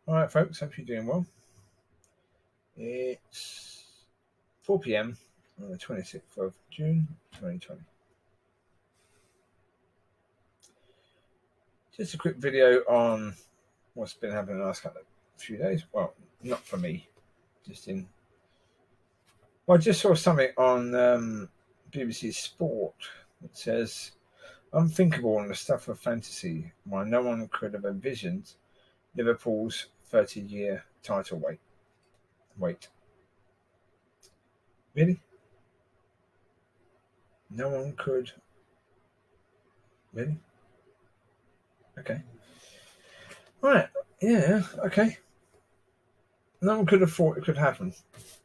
All right, folks, hope you're doing well. It's 4 p.m. on the 26th of June 2020. Just a quick video on what's been happening the last few days. Well, not for me, I just saw something on BBC Sport that says, unthinkable on the stuff of fantasy, why no one could have envisioned Liverpool's 30-year title wait. Really? No one could? Really? Okay. Right. Yeah. Okay. No one could have thought it could happen.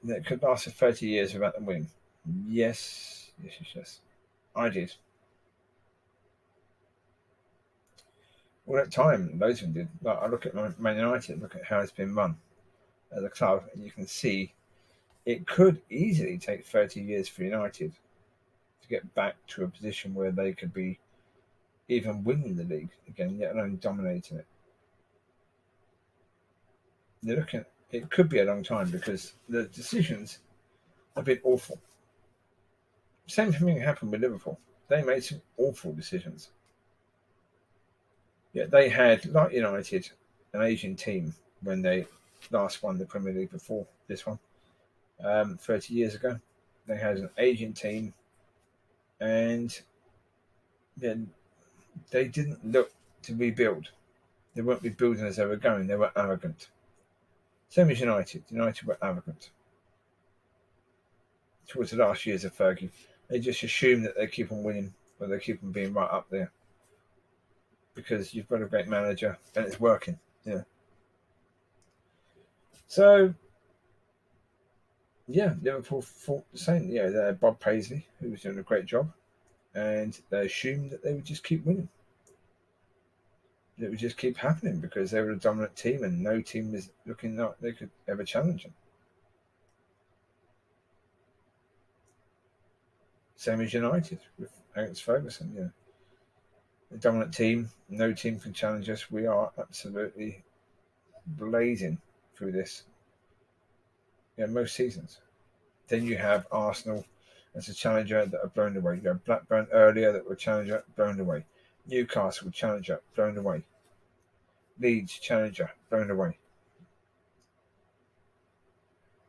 That it could last for 30 years without them winning. Yes. I did. Well, at the time, loads of them did. Like, I look at Man United, look at how it's been run as a club, and you can see it could easily take 30 years for United to get back to a position where they could be even winning the league again, let alone dominating it. You're looking at, it could be a long time because the decisions have been awful. Same thing happened with Liverpool. They made some awful decisions. Yeah, they had, like United, an Asian team when they last won the Premier League before this one, 30 years ago. They had an Asian team, and then they didn't look to rebuild. They weren't rebuilding as they were going. They were arrogant. Same as United. United were arrogant. Towards the last years of Fergie, they just assume that they keep on winning, or they keep on being right up there because you've got a great manager and it's working. Yeah. So, yeah, Liverpool thought the same. Yeah, they had Bob Paisley, who was doing a great job, and they assumed that they would just keep winning. It would just keep happening because they were a dominant team and no team was looking like they could ever challenge them. Same as United with Alex Ferguson. Yeah, a dominant team, no team can challenge us. We are absolutely blazing through this. Yeah, most seasons. Then you have Arsenal as a challenger that are blown away. You have Blackburn earlier that were challenger, blown away. Newcastle challenger, blown away. Leeds challenger, blown away.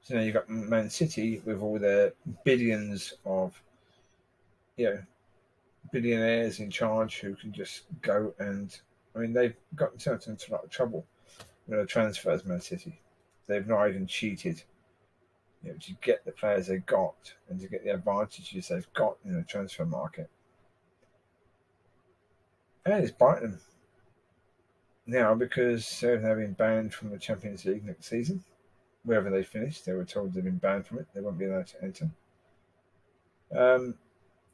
So now you've got Man City with all their billions of, billionaires in charge who can just go and, they've got themselves into a lot of trouble with the transfers, Man City. They've not even cheated, to get the players they got and to get the advantages they've got in the transfer market. And it's biting them now because they've now been banned from the Champions League next season. Wherever they finish, they were told they've been banned from it. They won't be allowed to enter.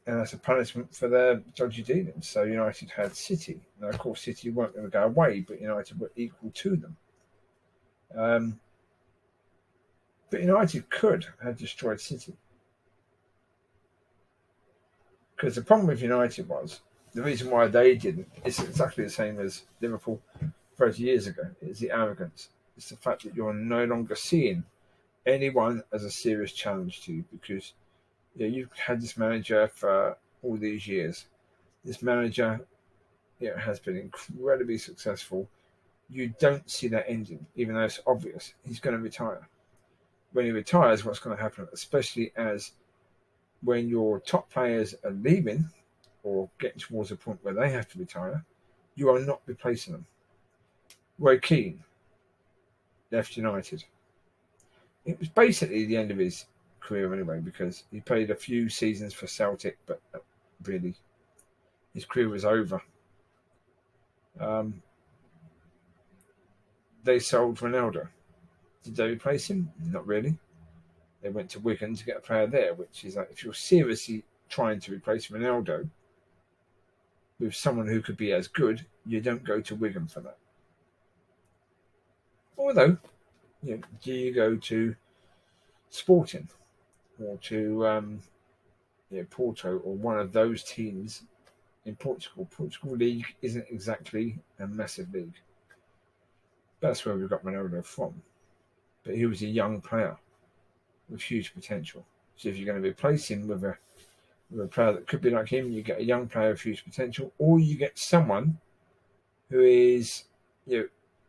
And that's a punishment for their dodgy dealings. So United had City. Now, of course, City weren't going to go away, but United were equal to them. But United could have destroyed City. Because the problem with United was, the reason why they didn't is exactly the same as Liverpool 30 years ago. It's the arrogance. It's the fact that you're no longer seeing anyone as a serious challenge to you because you've had this manager for all these years. This manager has been incredibly successful. You don't see that ending, even though it's obvious. He's going to retire. When he retires, what's going to happen, especially as when your top players are leaving or getting towards a point where they have to retire, you are not replacing them. Roy Keane left United. It was basically the end of his career anyway because he played a few seasons for Celtic, but really his career was over. They sold Ronaldo. Did they replace him? Not really. They went to Wigan to get a player there, which is like if you're seriously trying to replace Ronaldo with someone who could be as good, you don't go to Wigan for that. Although, do you go to Sporting or to Porto or one of those teams in Portugal? Portugal league isn't exactly a massive league. That's where we got Ronaldo from. But he was a young player with huge potential. So if you're going to replace him with a player that could be like him, you get a young player with huge potential, or you get someone who is,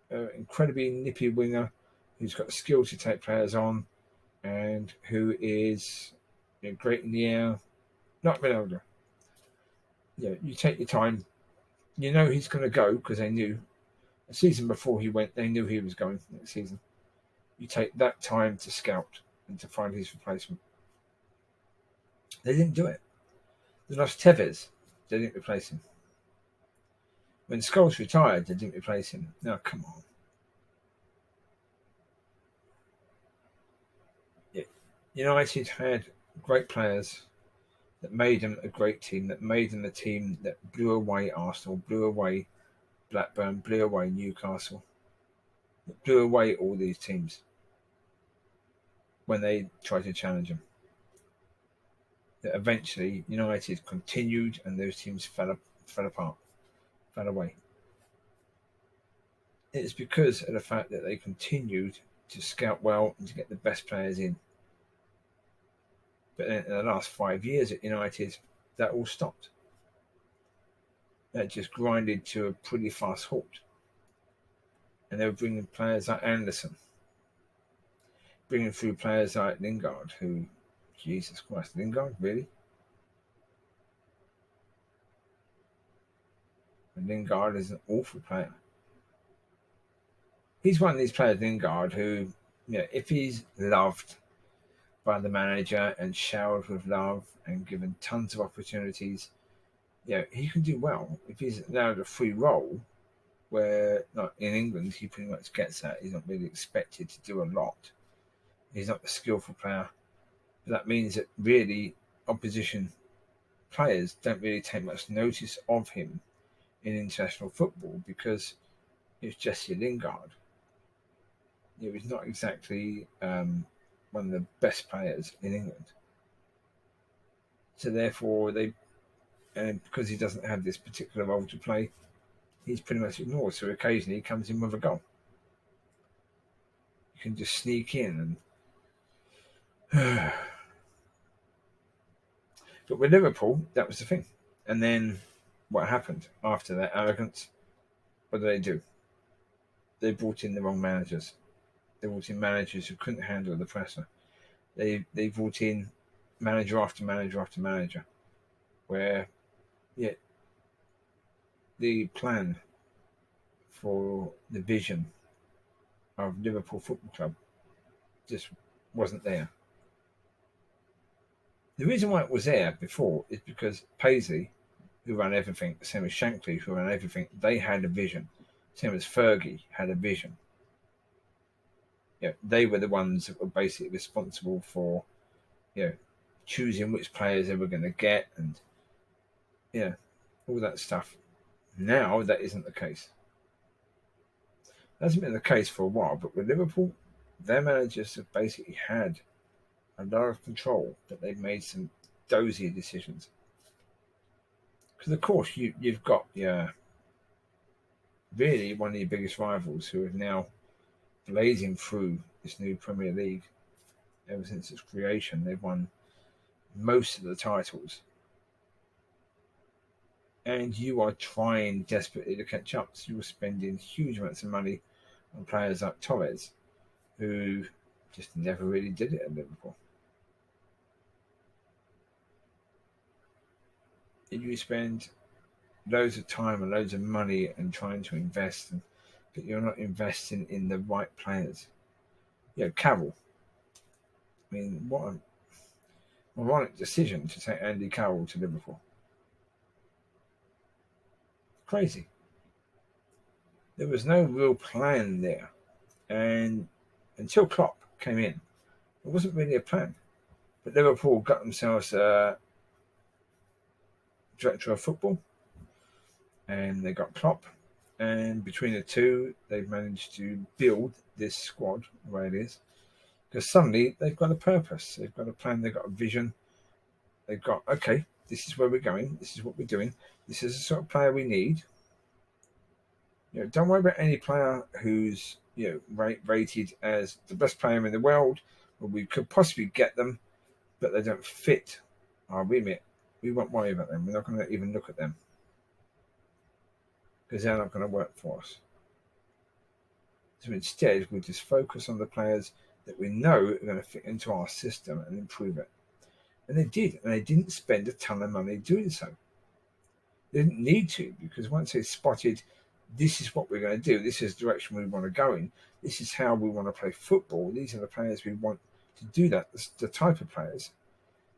incredibly nippy winger, who's got the skill to take players on, and who is great in the air. Not Ronaldo. You take your time. You know he's going to go because they knew a season before he went. They knew he was going next season. You take that time to scout and to find his replacement. They didn't do it. They lost Tevez. They didn't replace him. When Scholes retired, they didn't replace him. Now, come on. Yeah. United had great players that made them a great team, that made them a team that blew away Arsenal, blew away Blackburn, blew away Newcastle, that blew away all these teams when they tried to challenge them. That eventually United continued and those teams fell apart, fell away. It's because of the fact that they continued to scout well and to get the best players in. But then in the last 5 years at United, that all stopped. That just grinded to a pretty fast halt. And they were bringing players like Anderson, bringing through players like Lingard, who, Jesus Christ, Lingard, really? And Lingard is an awful player. He's one of these players, Lingard, who, if he's loved by the manager and showered with love and given tons of opportunities, he can do well. If he's allowed a free role, where not in England he pretty much gets that. He's not really expected to do a lot. He's not a skillful player. But that means that really opposition players don't really take much notice of him in international football because it's Jesse Lingard. He's not exactly one of the best players in England. So therefore, because he doesn't have this particular role to play, he's pretty much ignored. So occasionally he comes in with a goal. You can just sneak in and. But with Liverpool, that was the thing. And then what happened after that arrogance? What did? They brought in the wrong managers. They brought in managers who couldn't handle the pressure. They brought in manager after manager after manager, where the plan for the vision of Liverpool Football Club just wasn't there. The reason why it was there before is because Paisley, who ran everything, same as Shankly, who ran everything, they had a vision. Same as Fergie had a vision. They were the ones that were basically responsible for, choosing which players they were going to get and, all that stuff. Now that isn't the case. It hasn't been the case for a while, but with Liverpool, their managers have basically had a lot of control, that they've made some dozy decisions. Because of course you've got really one of your biggest rivals who are now blazing through this new Premier League. Ever since its creation, they've won most of the titles. And you are trying desperately to catch up. So you're spending huge amounts of money on players like Torres, who just never really did it at Liverpool. And you spend loads of time and loads of money and trying to invest, but you're not investing in the right players. Carroll. I mean, what an ironic decision to take Andy Carroll to Liverpool. Crazy. There was no real plan there. And until Klopp came in, there wasn't really a plan. But Liverpool got themselves a director of football, and they got Klopp. And between the two, they've managed to build this squad the way it is. Because suddenly they've got a purpose, they've got a plan, they've got a vision. They've got, okay, this is where we're going, this is what we're doing, this is the sort of player we need. Don't worry about any player who's rated as the best player in the world, or we could possibly get them, but they don't fit our remit. We won't worry about them. We're not going to even look at them because they're not going to work for us. So instead, we'll just focus on the players that we know are going to fit into our system and improve it. And they did, and they didn't spend a ton of money doing so. They didn't need to, because once they spotted this is what we're going to do, this is the direction we want to go in, this is how we want to play football, these are the players we want to do that, the type of players.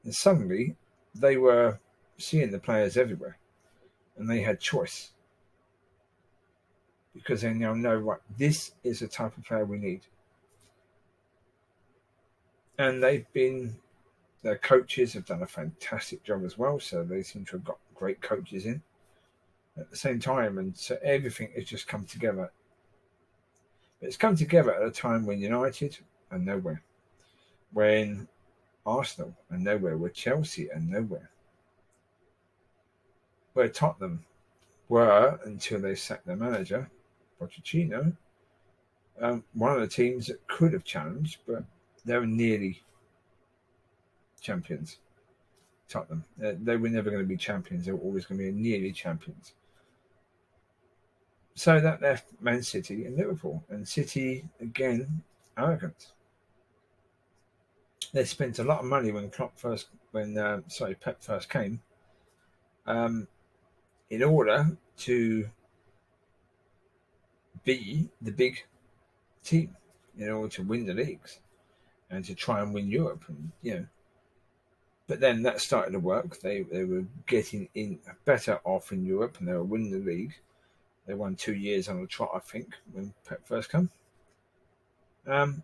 And suddenly they were seeing the players everywhere, and they had choice. Because they now know, right, this is the type of player we need. And their coaches have done a fantastic job as well, so they seem to have got great coaches in at the same time, and so everything has just come together. But it's come together at a time when United are nowhere, when Arsenal are nowhere, where Chelsea are nowhere, where Tottenham were until they sacked their manager, Pochettino, one of the teams that could have challenged, but they were nearly champions. Tottenham, they were never going to be champions. They were always going to be nearly champions. So that left Man City and Liverpool, and City again arrogant. They spent a lot of money when Pep first came, in order to be the big team, in order to win the leagues and to try and win Europe, and But then that started to work. They were getting in better off in Europe, and they were winning the league. They won 2 years on the trot, I think, when Pep first came. But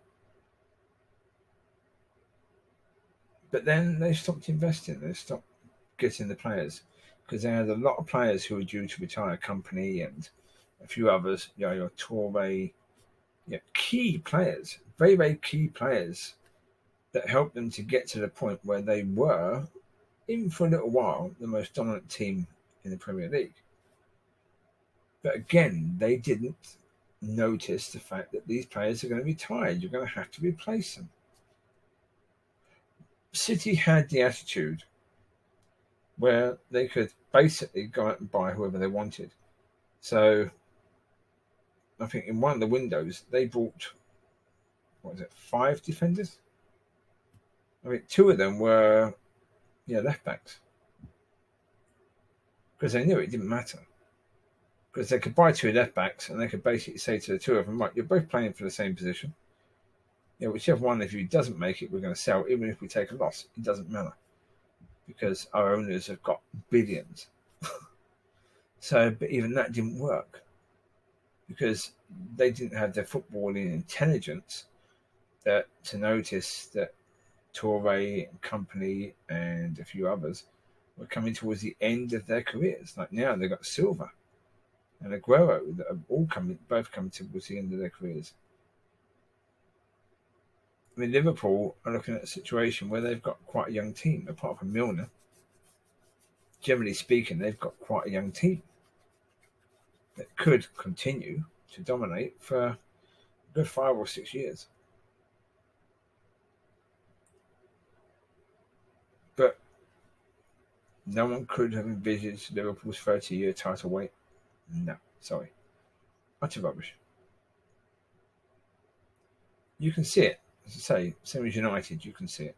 then they stopped investing. They stopped getting the players because they had a lot of players who were due to retire. Company and a few others, your Toure, key players, very, very key players that helped them to get to the point where they were, even for a little while, the most dominant team in the Premier League. But again, they didn't notice the fact that these players are going to be tired. You're going to have to replace them. City had the attitude where they could basically go out and buy whoever they wanted. So I think in one of the windows, they bought, 5 defenders? I mean, 2 of them were left backs. Because they knew it didn't matter. Because they could buy 2 left backs and they could basically say to the 2 of them, right, you're both playing for the same position. Whichever one of you doesn't make it, we're going to sell, even if we take a loss. It doesn't matter. Because our owners have got billions. But even that didn't work. Because they didn't have the footballing intelligence to notice that Toure and Company and a few others were coming towards the end of their careers. Like now they've got Silva and Aguero that have both coming towards the end of their careers. I mean, Liverpool are looking at a situation where they've got quite a young team, apart from Milner. Generally speaking, they've got quite a young team that could continue to dominate for a good 5 or 6 years. But no one could have envisaged Liverpool's 30-year title wait. No, sorry. Utter rubbish. You can see it. As I say, same as United, you can see it.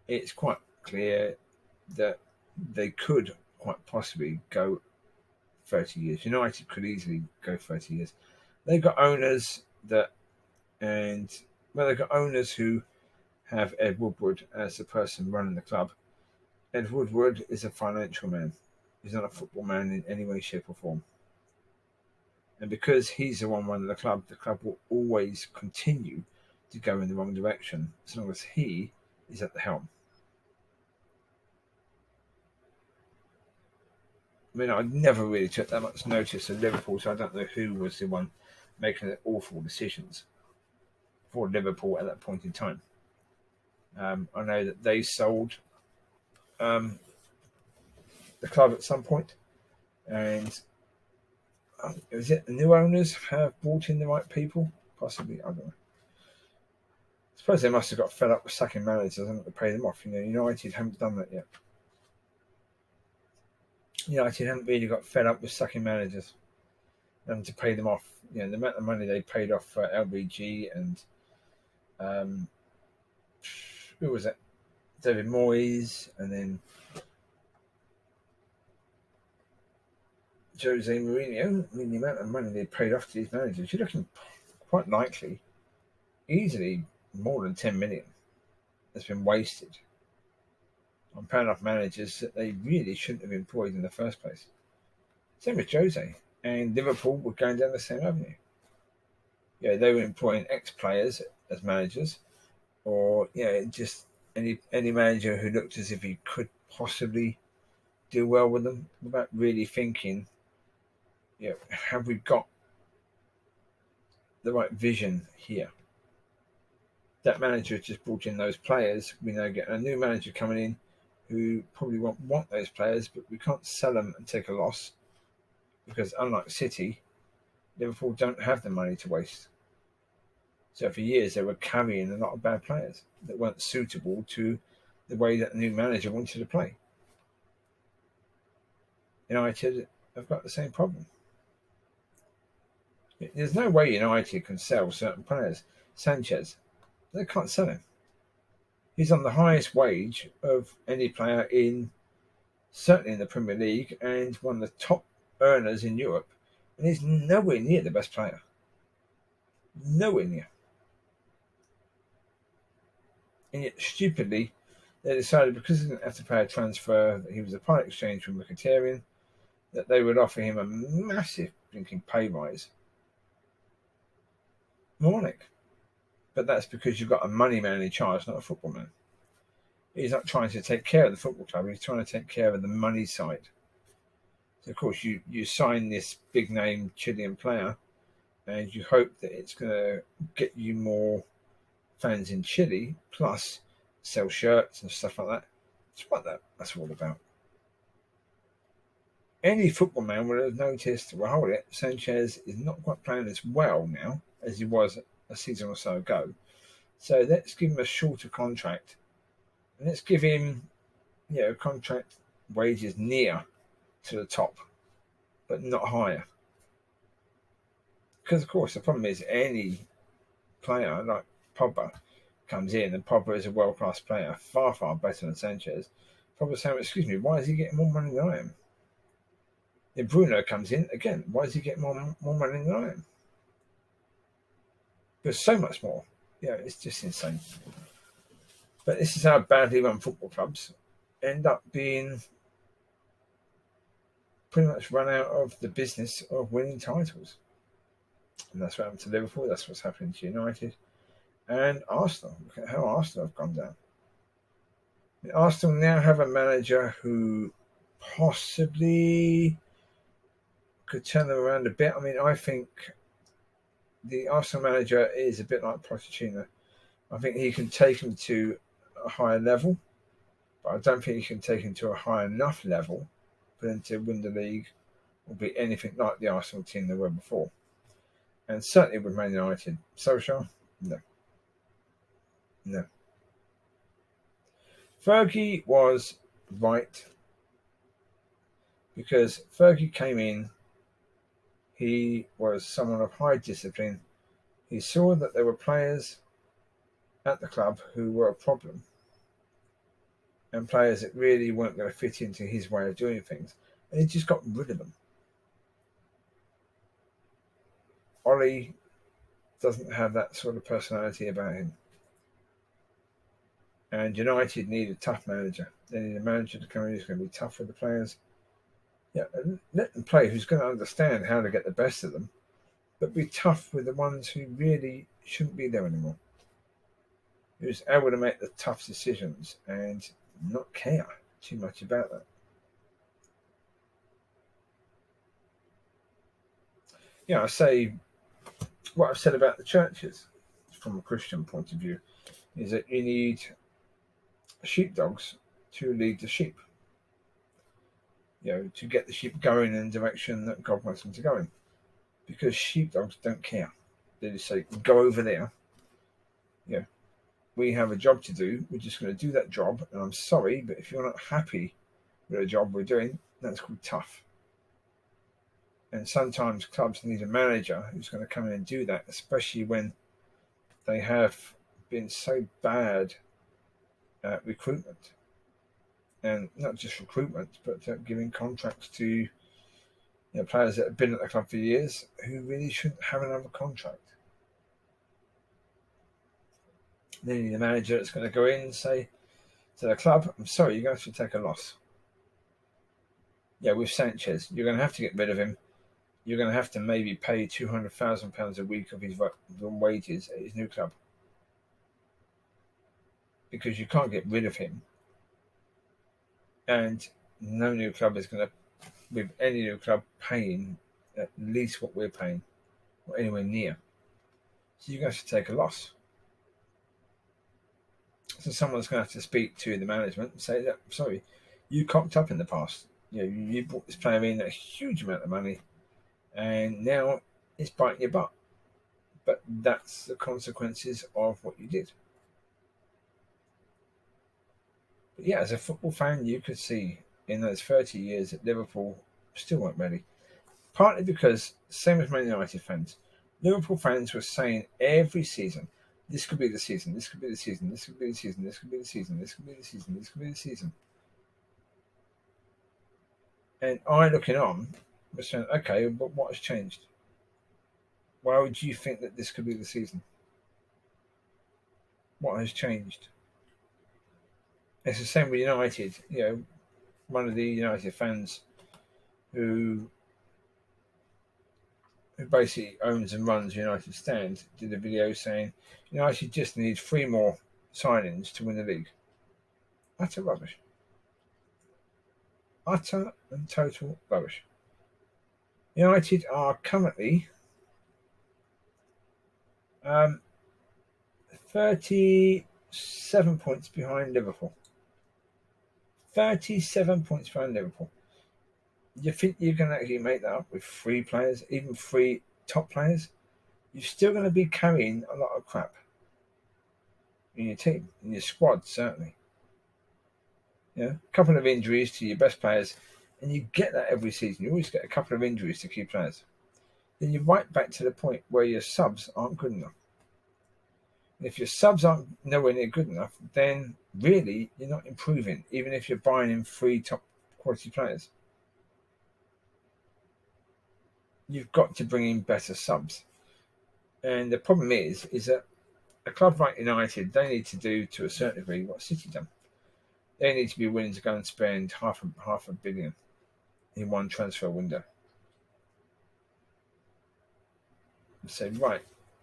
It's quite clear that they could quite possibly go 30 years. United could easily go 30 years. They've got owners they've got owners who have Ed Woodward as the person running the club. Ed Woodward is a financial man. He's not a football man in any way, shape or form. And because he's the one running the club will always continue to go in the wrong direction as long as he is at the helm. I mean, I never really took that much notice of Liverpool, so I don't know who was the one making the awful decisions for Liverpool at that point in time. I know that they sold the club at some point, and is it the new owners have brought in the right people? Possibly, I don't know. I suppose they must have got fed up with sacking managers and to pay them off. United haven't done that yet. United haven't really got fed up with sucking managers and to pay them off. The amount of money they paid off for LBG and who was it? David Moyes, and then Jose Mourinho. I mean, the amount of money they paid off to these managers, you're looking quite likely, easily more than 10 million that's been wasted on paying off managers that they really shouldn't have employed in the first place. Same with Jose. And Liverpool were going down the same avenue. They were employing ex-players as managers, or just any manager who looked as if he could possibly do well with them without really thinking, have we got the right vision here? That manager has just brought in those players. We now get a new manager coming in who probably won't want those players, but we can't sell them and take a loss because, unlike City, Liverpool don't have the money to waste. So for years they were carrying a lot of bad players that weren't suitable to the way that the new manager wanted to play. United have got the same problem. There's no way United can sell certain players. Sanchez, they can't sell him. He's on the highest wage of any player certainly in the Premier League, and one of the top earners in Europe, and he's nowhere near the best player. Nowhere near. And yet, stupidly, they decided because he didn't have to pay a transfer, that he was a part exchange from Mkhitaryan, that they would offer him a massive blinking pay rise. Moronic. But that's because you've got a money man in charge, not a football man. He's not trying to take care of the football club, he's trying to take care of the money side. So, of course, you sign this big name Chilean player and you hope that it's going to get you more fans in Chile, plus sell shirts and stuff like that. It's what that's all about. Any football man would have noticed, well, hold it, Sanchez is not quite playing as well now as he was a season or so ago. So let's give him a shorter contract. And let's give him, contract wages near to the top, but not higher. Because, of course, the problem is any player like Pogba comes in, and Pogba is a world-class player, far, far better than Sanchez. Pogba's saying, excuse me, why is he getting more money than I am? Then Bruno comes in, again, why is he getting more money than I am? There's so much more. It's just insane. But this is how badly run football clubs end up being pretty much run out of the business of winning titles. And that's what happened to Liverpool. That's what's happening to United and Arsenal. Look at how Arsenal have gone down. Arsenal now have a manager who possibly could turn them around a bit. I mean, I think the Arsenal manager is a bit like Pochettino. I think he can take them to a higher level, but I don't think he can take them to a high enough level for them to win the league or be anything like the Arsenal team they were before. And certainly with Man United. Solskjaer? No. Fergie was right, because Fergie came in, he was someone of high discipline. He saw that there were players at the club who were a problem and players that really weren't going to fit into his way of doing things, and he just got rid of them. Ollie doesn't have that sort of personality about him. And United need a tough manager. They need a manager to come in who's going to be tough with the players. Let them play who's going to understand how to get the best of them, but be tough with the ones who really shouldn't be there anymore. Who's able to make the tough decisions and not care too much about that. I say what I've said about the churches from a Christian point of view is that you need sheepdogs to lead the sheep, to get the sheep going in the direction that God wants them to go in. because sheepdogs don't care. They just say, go over there. Yeah, we have a job to do. We're just going to do that job. And I'm sorry, but if you're not happy with the job we're doing, that's called tough. And sometimes clubs need a manager who's going to come in and do that, especially when they have been so bad at recruitment. And not just recruitment, but giving contracts to players that have been at the club for years who really shouldn't have another contract. Then you need a manager that's going to go in and say to the club, I'm sorry, you're going to have to take a loss. Yeah, with Sanchez, you're going to have to get rid of him. You're going to have to maybe pay £200,000 a week of his wages at his new club. Because you can't get rid of him. And no new club is going to, with any new club, paying at least what we're paying, or anywhere near. So you're going to have to take a loss. So someone's going to have to speak to the management and say, sorry, you cocked up in the past. You brought this player in at a huge amount of money, and now it's biting your butt. But that's the consequences of what you did. But yeah, as a football fan, you could see in those 30 years that Liverpool still weren't ready. Partly because, same as Man United fans, Liverpool fans were saying every season, this could be the season, this could be the season, this could be the season, this could be the season, this could be the season, this could be the season. And I, looking on, was saying, okay, but what has changed? Why would you think that this could be the season? What has changed? It's the same with United. One of the United fans who basically owns and runs United Stand did a video saying United just needs 3 more signings to win the league. Utter rubbish. Utter and total rubbish. United are currently 37 points behind Liverpool. 37 points behind Liverpool. You think you can actually make that up with 3 players, even 3 top players? You're still going to be carrying a lot of crap in your team, in your squad, certainly. A couple of injuries to your best players, and you get that every season. You always get a couple of injuries to key players. Then you're right back to the point where your subs aren't good enough. And if your subs aren't nowhere near good enough, then really you're not improving, even if you're buying in 3 top quality players. You've got to bring in better subs. And the problem is that a club like United, they need to do to a certain degree what City done. They need to be willing to go and spend half a billion in one transfer window. And say, right,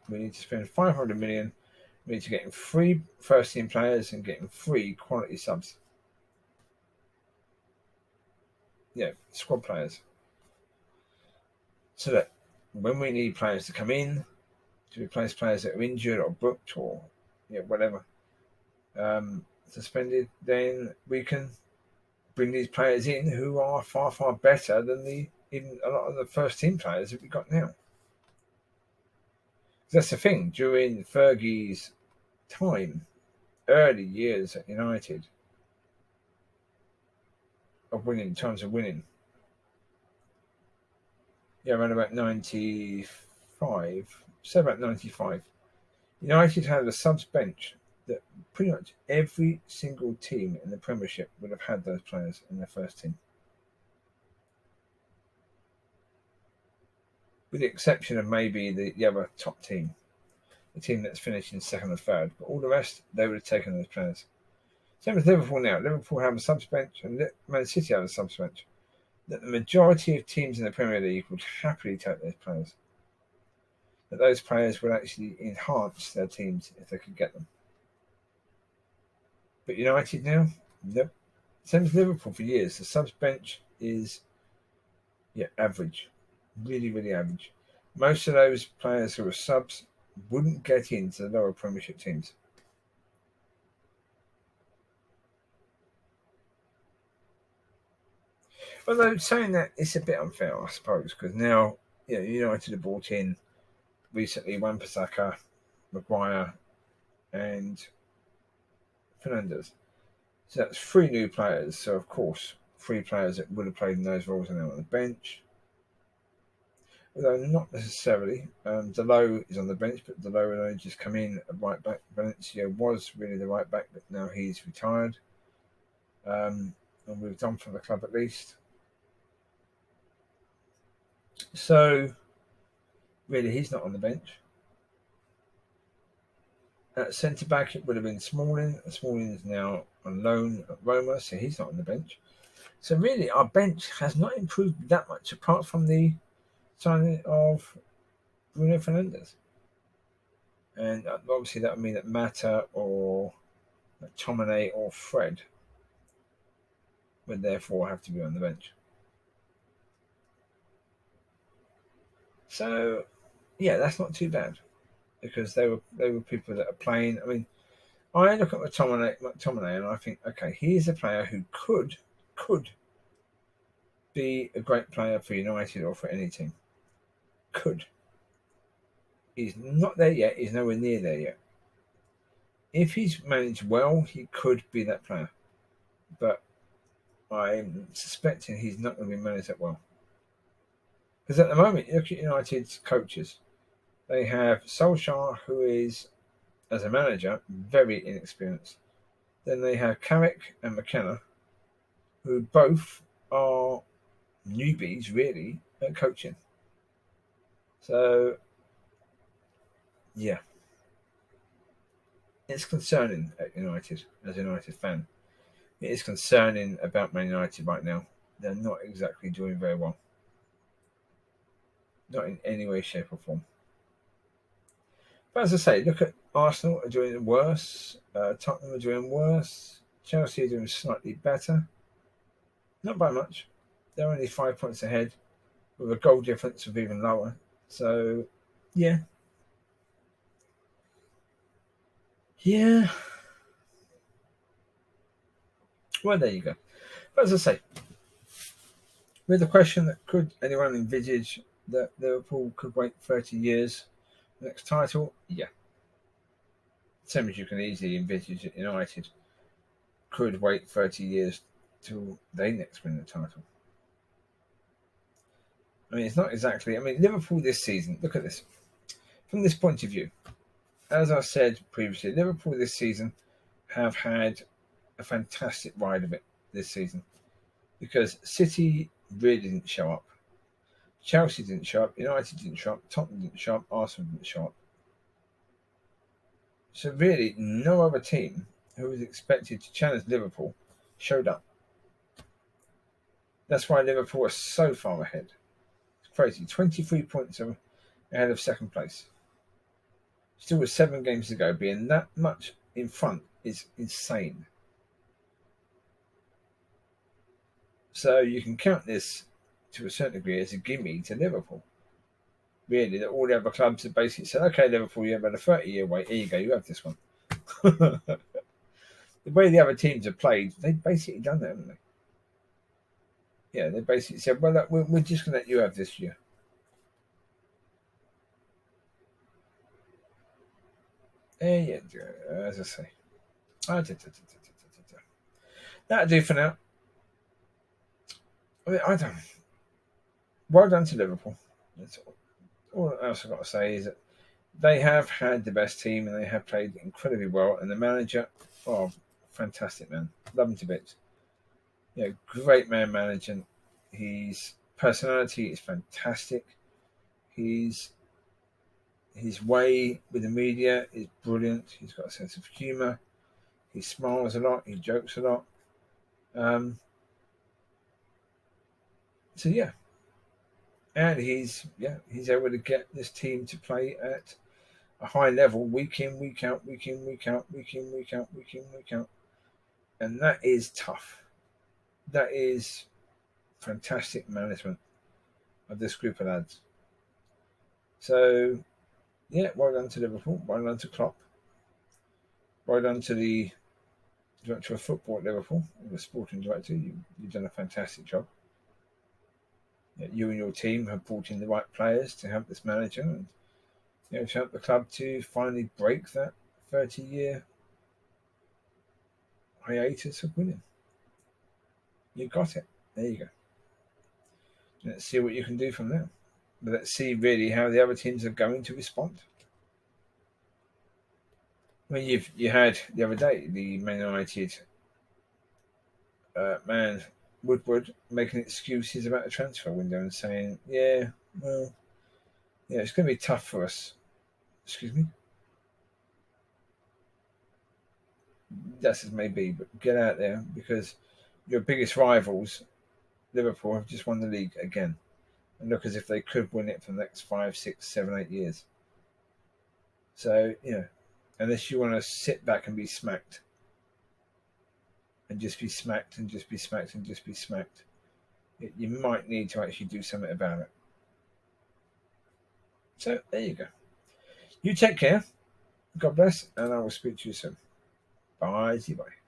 we need to spend 500 million. We need to get in 3 first team players and get in 3 quality subs. Squad players. So that when we need players to come in to replace players that are injured or booked or whatever, suspended, then we can bring these players in who are far, far better than even a lot of the first team players that we've got now. That's the thing. During Fergie's time, early years at United, of winning, times of winning, around about 95, say about 95, United had a subs bench that pretty much every single team in the Premiership would have had those players in their first team. With the exception of maybe the other top team, the team that's finishing second or third. But all the rest, they would have taken those players. Same as Liverpool now. Liverpool have a subs bench and Man City have a subs bench. That the majority of teams in the Premier League would happily take those players. That those players would actually enhance their teams if they could get them. But United now, nope. Same as Liverpool for years. The subs bench is average. Really, really average. Most of those players who are subs wouldn't get into the lower Premiership teams. Although saying that, it's a bit unfair, I suppose, because now United have brought in recently Wan-Bissaka, Maguire, and Fernandez. So that's three new players. So of course, three players that would have played in those roles are now on the bench. Although not necessarily. Delo is on the bench, but Delo had only just come in at right back. Valencia was really the right back, but now he's retired. And moved on from the club at least. So really, he's not on the bench. At centre back, it would have been Smalling. Smalling is now on loan at Roma, so he's not on the bench. So really, our bench has not improved that much, apart from the signing of Bruno Fernandes. And obviously, that would mean that Mata or McTominay or Fred would therefore have to be on the bench. So, yeah, that's not too bad because they were people that are playing. I mean, I look at McTominay and I think, okay, he is a player who could be a great player for United or for any team. Could. He's not there yet. He's nowhere near there yet. If he's managed well, he could be that player. But I'm suspecting he's not going to be managed that well. Because at the moment, you look at United's coaches. They have Solskjaer, who is, as a manager, very inexperienced. Then they have Carrick and McKenna, who both are newbies, really, at coaching. So, yeah. It's concerning at United, as a United fan. It is concerning about Man United right now. They're not exactly doing very well. Not in any way, shape, or form. But as I say, look at Arsenal are doing worse. Tottenham are doing worse. Chelsea are doing slightly better. Not by much. They're only 5 points ahead with a goal difference of even lower. So, yeah. Yeah. Well, there you go. But as I say, with the question that could anyone envisage that Liverpool could wait 30 years for the next title? Yeah. Same as you can easily envisage that United could wait 30 years till they next win the title. I mean, it's not exactly. I mean, Liverpool this season, look at this. From this point of view, as I said previously, Liverpool this season have had a fantastic ride of it this season because City really didn't show up. Chelsea didn't show up, United didn't show up, Tottenham didn't show up, Arsenal didn't show up. So really, no other team who was expected to challenge Liverpool showed up. That's why Liverpool are so far ahead. It's crazy. 23 points ahead of second place. Still with 7 games to go, being that much in front is insane. So you can count this to a certain degree as a gimme to Liverpool. Really, that all the other clubs have basically said, okay, Liverpool, you have had a 30-year wait. Here you go, you have this one. The way the other teams have played, they've basically done that, haven't they? Yeah, they basically said, well, look, we're just going to let you have this year. Yeah, as I say. That'll do for now. I mean, I don't. Well done to Liverpool. That's all else I've got to say is that they have had the best team and they have played incredibly well. And the manager, oh, fantastic man, love him to bits. Great man managing. His personality is fantastic. His way with the media is brilliant. He's got a sense of humour. He smiles a lot. He jokes a lot. So yeah, and he's able to get this team to play at a high level week in, week out, week in, week out, week in, week out, week in, week out, and that is tough. That is fantastic management of this group of lads. So yeah, well done to Liverpool, well done to Klopp, well done to the director of football at Liverpool, the sporting director. You've done a fantastic job. You and your team have brought in the right players to help this manager and to help the club to finally break that 30-year hiatus of winning. You got it. There you go. Let's see what you can do from there. But let's see really how the other teams are going to respond. Well, you had the other day the Man United man Woodward making excuses about the transfer window and saying, "Yeah, well, it's going to be tough for us." Excuse me. That's as may be, but get out there because your biggest rivals, Liverpool, have just won the league again, and look as if they could win it for the next 5, 6, 7, 8 years. So unless you want to sit back and be smacked, and just be smacked and just be smacked and just be smacked, you might need to actually do something about it. So there you go. You take care. God bless, and I will speak to you soon. Bye. Bye.